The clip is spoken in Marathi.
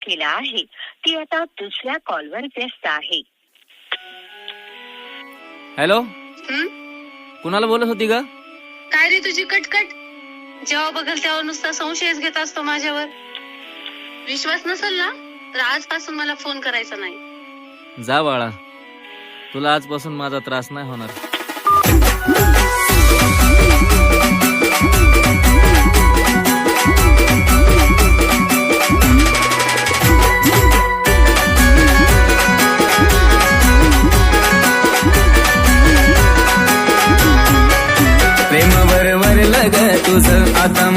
केला आहे ती आता दुसऱ्या कॉलवर व्यस्त आहे. हॅलो, कुणाला बोलत होती ग? काय रे तुझी कटकट? जेव्हा बघल तेव्हा नुसता संशयच घेत असतो माझ्यावर. विश्वास नसेल ना तर आजपासून मला फोन करायचा नाही. जा बाळा, तुला आजपासून माझा त्रास नाही होणार. प्रेमावर वरलं ग तुझं आता